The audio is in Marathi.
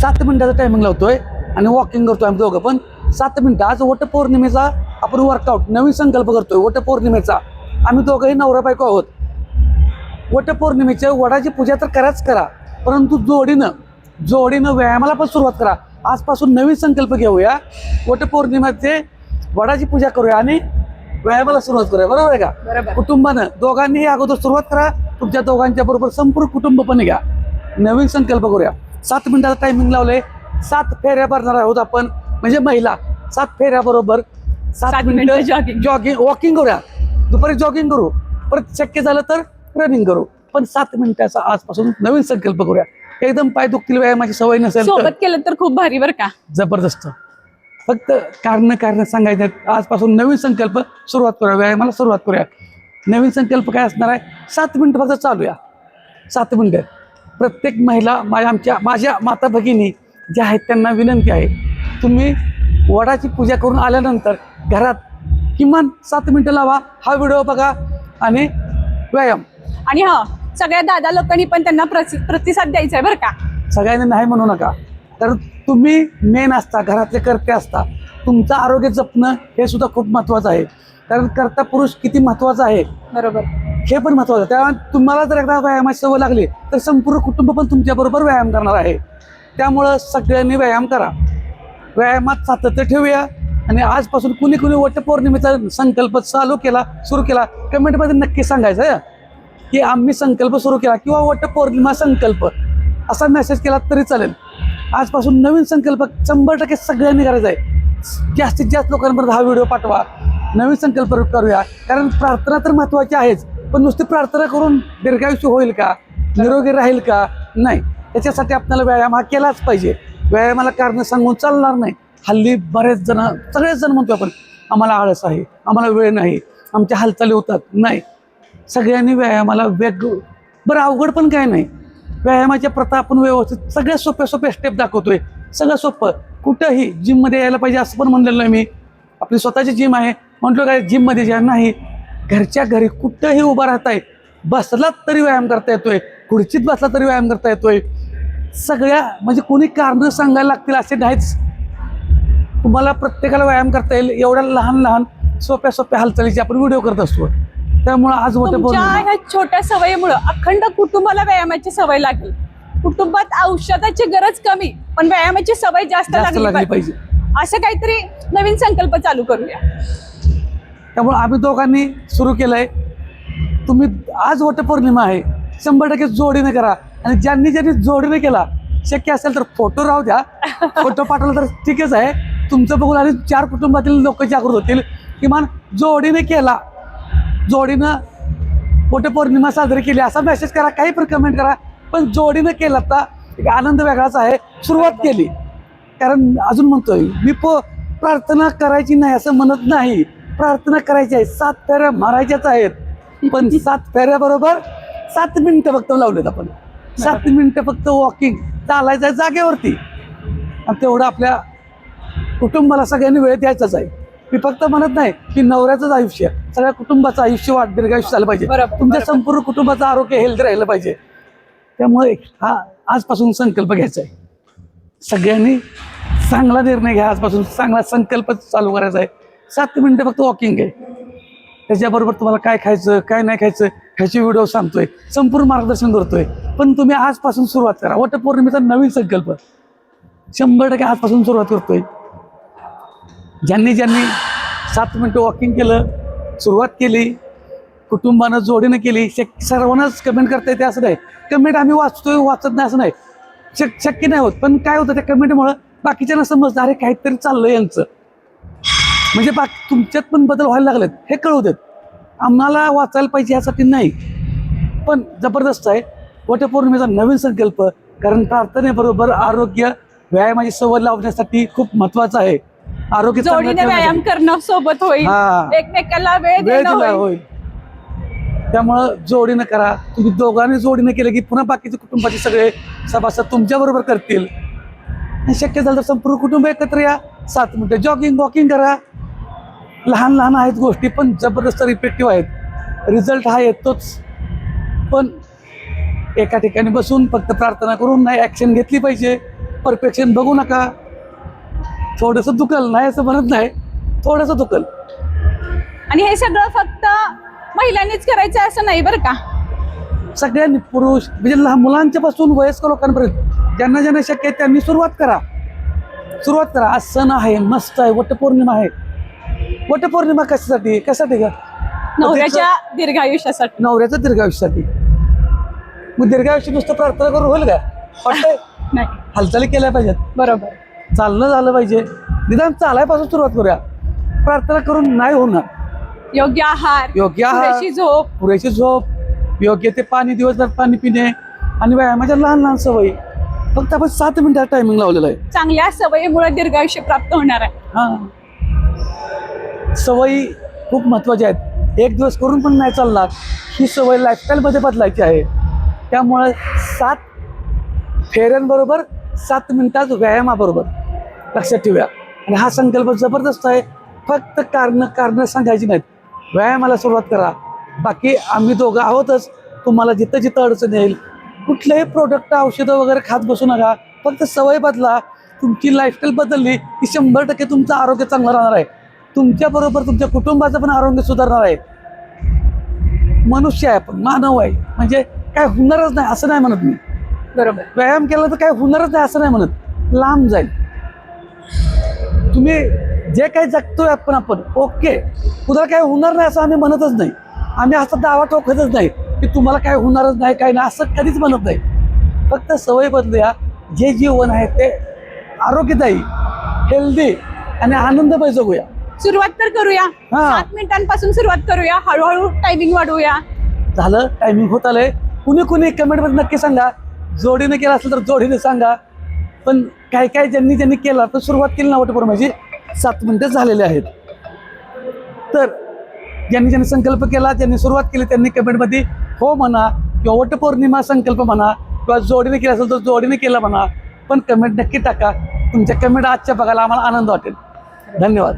7 मिनिटाचा टायमिंग लावतोय आणि वॉकिंग करतोय आम्ही दोघं पण 7 मिनिटं. आज वटपौर्णिमेचा आपण वर्कआउट नवीन संकल्प करतोय वटपौर्णिमेचा. आम्ही दोघंही नवरा बायको आहोत. वटपौर्णिमेच्या वडाची पूजा तर कराच करा, परंतु जोडीनं व्यायामाला पण सुरुवात करा. आजपासून नवीन संकल्प घेऊया, वटपौर्णिमेचे वडाची पूजा करूया आणि व्यायामाला सुरुवात करूया. बरोबर आहे का? बरोबर. कुटुंबानं दोघांनीही अगोदर सुरुवात करा, तुमच्या दोघांच्या बरोबर संपूर्ण कुटुंब पण घ्या. नवीन संकल्प करूया. 7 मिनिटाचा टायमिंग लावले. 7 फेऱ्या भरणार आहोत आपण, म्हणजे महिला 7 फेऱ्या बरोबर 7 मिनिटं जॉगिंग वॉकिंग करूया. दुपारी जॉगिंग करू, परत शक्य झालं तर रनिंग करू, पण 7 मिनिटाचा आजपासून नवीन संकल्प करूया. एकदम पाय दुखतील, व्यायामाची सवय नसेल तर सोबत केलं तर खूप भारी बरं का. जबरदस्त. फक्त कारण सांगायचं, आजपासून नवीन संकल्प सुरुवात करूया, व्यायामाला सुरुवात करूया. नवीन संकल्प काय असणार आहे? 7 मिनिटं फक्त चालूया. 7 मिनिटं. प्रत्येक महिला माझ्या माता भगिनी ज्या आहेत त्यांना विनंती आहे, तुम्ही वडाची पूजा करून आल्यानंतर घरात किमान 7 मिनिटं लावा, हा व्हिडिओ बघा आणि व्यायाम. आणि सगळ्या दादा लोकांनी पण त्यांना प्रतिसाद द्यायचा आहे बरं का. सगळ्यांनी नाही म्हणू नका, कारण तुम्ही मेन असता, घरातले कर्ते असता. तुमचं आरोग्य जपणं हे सुद्धा खूप महत्त्वाचं आहे, कारण कर्ता पुरुष किती महत्त्वाचा आहे बरोबर, हे पण महत्त्वाचं. त्यामुळे तुम्हाला जर एकदा व्यायामाची सवय लागली तर संपूर्ण कुटुंब पण तुमच्याबरोबर व्यायाम करणार आहे. त्यामुळं सगळ्यांनी व्यायाम करा, व्यायामात सातत्य ठेवूया. आणि आजपासून कुणी वटपौर्णिमेचा संकल्प सुरू केला कमेंटमध्ये नक्की सांगायचं की आम्ही संकल्प सुरू केला किंवा वटपौर्णिमा संकल्प असा मेसेज केला तरी चालेल. आजपासून नवीन संकल्प 100% सगळ्यांनी करायचा आहे. जास्तीत जास्त लोकांपर्यंत हा व्हिडिओ पाठवा, नवीन संकल्प करूया. कारण प्रार्थना तर महत्त्वाची आहेच, पण नुसती प्रार्थना करून दीर्घायुष्य होईल का, निरोगी राहील का? नाही. त्याच्यासाठी आपल्याला व्यायाम हा केलाच पाहिजे. व्यायामाला कारण सांगून चालणार नाही. हल्ली सगळेच जण म्हणतो आपण, आम्हाला आळस आहे, आम्हाला वेळ नाही, आमच्या हालचाली होतात. नाही, सगळ्यांनी व्यायामाला बरं अवघड पण काय नाही. व्यायामाच्या प्रथा आपण व्यवस्थित सगळ्या सोप्या स्टेप दाखवतोय. सगळं सोपं. कुठंही जिममध्ये यायला पाहिजे असं पण म्हणलेलं नाही मी. आपली स्वतःची जिम आहे म्हटलं काय जिममध्ये ज्या नाही, घरच्या घरी कुठंही उभा राहताय, बसलात तरी व्यायाम करता येतोय, खुर्चीत बसला तरी व्यायाम करता येतोय. सगळ्या म्हणजे कोणी कारणं सांगायला लागतील असे नाहीच. तुम्हाला प्रत्येकाला व्यायाम करता येईल एवढ्या लहान सोप्या हालचालीचे आपण व्हिडिओ करत असतो. त्यामुळे आज ह्या छोट्या सवयीमुळे अखंड कुटुंबाला व्यायामाची सवय लागली. कुटुंबात औषधाची गरज कमी, पण व्यायामाची सवय जास्त लागली पाहिजे. असं काहीतरी नवीन संकल्प चालू करूया. त्यामुळे आम्ही दोघांनी सुरू केलंय. तुम्ही आज वटपौर्णिमा आहे, 100% जोडीने करा. आणि ज्यांनी जोडीने केला, शक्य असेल तर फोटो राहू द्या, फोटो पाठवला तर ठीकच आहे. तुमचं बघून आणि 4 कुटुंबातील लोक जागृत होतील. किमान जोडीने केला, जोडीनं वटपौर्णिमा साजरी केली असा मेसेज करा, काही पण कमेंट करा, पण जोडीनं केला तर एक आनंद वेगळाच आहे. सुरुवात केली, कारण अजून म्हणतोय मी प्रार्थना करायची नाही असं म्हणत नाही, प्रार्थना करायची आहे. 7 फेऱ्या मारायच्याच आहेत, पण 7 फेऱ्याबरोबर 7 मिनिटं फक्त लावलेत आपण. 7 मिनिटं फक्त वॉकिंग, चालायचं आहे जागेवरती. आणि तेवढं आपल्या कुटुंबाला सगळ्यांनी वेळ द्यायचाच आहे. मी फक्त म्हणत नाही की नवऱ्याचंच आयुष्य, सगळ्या कुटुंबाचं आयुष्य दीर्घायुष्य झालं पाहिजे. तुमच्या संपूर्ण कुटुंबाचं आरोग्य हेल्दी राहिलं पाहिजे. त्यामुळे हा आजपासून संकल्प घ्यायचा आहे. सगळ्यांनी चांगला निर्णय घ्या, आजपासून चांगला संकल्प चालू करायचा आहे. 7 मिनिटं फक्त वॉकिंग आहे. त्याच्याबरोबर तुम्हाला काय खायचं काय नाही खायचं ह्याची व्हिडिओ सांगतोय, संपूर्ण मार्गदर्शन करतोय. पण तुम्ही आजपासून सुरुवात करा. वटपौर्णिमेचा नवीन संकल्प 100% आजपासून सुरुवात करतोय. ज्यांनी 7 मिनिटं वॉकिंग केलं, सुरुवात केली, कुटुंबानं जोडीनं केली, सर्वांनाच कमेंट करता येते असं नाही. कमेंट आम्ही वाचत नाही असं नाही, शक्य नाही होत. पण काय होतं, त्या कमेंटमुळं बाकीच्यांना समजतं, अरे काहीतरी चाललंय यांचं, म्हणजे तुमच्यात पण बदल व्हायला लागलेत हे कळू देत. आम्हाला वाचायला पाहिजे यासाठी नाही, पण जबरदस्त आहे वटपौर्णिमेचा नवीन संकल्प. कारण प्रार्थनेबरोबर आरोग्य, व्यायामाची सवय लावण्यासाठी खूप महत्वाचं आहे. आरोग्य जोडीने व्यायाम करणं सोबत होईल, एकमेकाला वेळ देणं होईल. त्यामुळं जोडीनं करा. तुम्ही दोघांनी जोडीनं केलं की पुन्हा बाकीचे कुटुंबाचे सगळे सभासद तुमच्या बरोबर करतील. शक्य झालं तर संपूर्ण कुटुंब एकत्र या. 7 मिनिटं जॉगिंग वॉकिंग करा. लहान आहेत गोष्टी, पण जबरदस्त इफेक्टिव्ह आहेत. रिझल्ट हा येतोच. पण एका ठिकाणी बसून फक्त प्रार्थना करून नाही, ॲक्शन घेतली पाहिजे. परफेक्शन बघू नका. थोडंसं दुखल, नाही असं म्हणत नाही, थोडंसं दुखल. आणि हे सगळं फक्त महिलांनीच करायचं असं नाही बरं का. सगळ्यांनी, पुरुष म्हणजे लहान मुलांच्या पासून वयस्कर लोकांपर्यंत ज्यांना ज्यांना शक्य आहे त्यांनी सुरुवात करा. आज सण आहे, मस्त आहे, वटपौर्णिमा आहे. वटपौर्णिमा कशासाठी का? नवऱ्याच्या दीर्घायुष्यासाठी. नवऱ्याचं दीर्घायुष्यासाठी. मग दीर्घायुष्य नुसतं प्रार्थना करून होईल का? वाटतंय नाही, हालचाली केल्या पाहिजेत, बरोबर. चालणं झालं पाहिजे. निदान चालायपासून सुरुवात करूया. प्रार्थना करून नाही होणार. योग्य आहार, पुरेशी झोप, पुरेशी झोप, योग्य ते पाणी, दिवसभर पाणी पिणे आणि व्यायामाच्या लहान लहान सवयी. फक्त आपण 7 मिनिटाचा टायमिंग लावलेला आहे. चांगल्या सवयीमुळे दीर्घायुष्य प्राप्त होणार आहे. सवयी खूप महत्त्वाच्या आहेत. एक दिवस करून पण नाही चालणार. ही सवय लाईफस्टाईलमध्ये बदलायची आहे. त्यामुळे 7 फेऱ्यांबरोबर 7 मिनिटात व्यायामाबरोबर लक्षात ठेवूया. आणि हा संकल्प जबरदस्त आहे. फक्त कारणं सांगायची नाहीत. व्यायामाला सुरुवात करा. बाकी आम्ही दोघं आहोतच. तुम्हाला जिथं जिथं अडचण येईल, कुठलेही प्रोडक्ट, औषधं वगैरे खात बसू नका. फक्त सवय बदला. तुमची लाईफस्टाईल बदलली की 100% तुमचं आरोग्य चांगलं राहणार आहे. तुमच्याबरोबर तुमच्या कुटुंबाचं पण आरोग्य सुधारणार आहे. मनुष्य आहे आपण, मानव आहे, म्हणजे काय होणारच नाही असं नाही म्हणत मी. बरोबर. व्यायाम केला तर काय होणारच नाही असं नाही म्हणत. लांब जाईल. तुम्ही जे काही जगतोय आपण ओके, तुला काय होणार नाही असं आम्ही म्हणतच नाही. आम्ही असा दावा ठोकतच नाही की तुम्हाला काय होणारच नाही, काय नाही असं कधीच म्हणत नाही. फक्त सवय बदलूया. जे जीवन आहे ते आरोग्यदायी, हेल्दी आणि आनंदमय जगूया. सुरुवात तर करूया. 7 मिनिटांपासून सुरुवात करूया. हळूहळू टायमिंग वाढवूया. झालं, टायमिंग होत आलंय. कुणी कमेंटमध्ये नक्की सांगा. जोडीने केलं असेल तर जोडीने सांगा. पण काय ज्यांनी केलं तर सुरुवात केली ना वटपौर्णिमेची, 7 मिनिटं झालेले आहेत. तर ज्यांनी संकल्प केला, ज्यांनी सुरुवात केली, त्यांनी कमेंटमध्ये हो म्हणा, किंवा वटपौर्णिमा संकल्प म्हणा, किंवा जोडीने केला असेल तर जोडीने केला म्हणा. पण कमेंट नक्की टाका. तुमच्या कमेंट आजच्या बघायला आम्हाला आनंद वाटेल. धन्यवाद.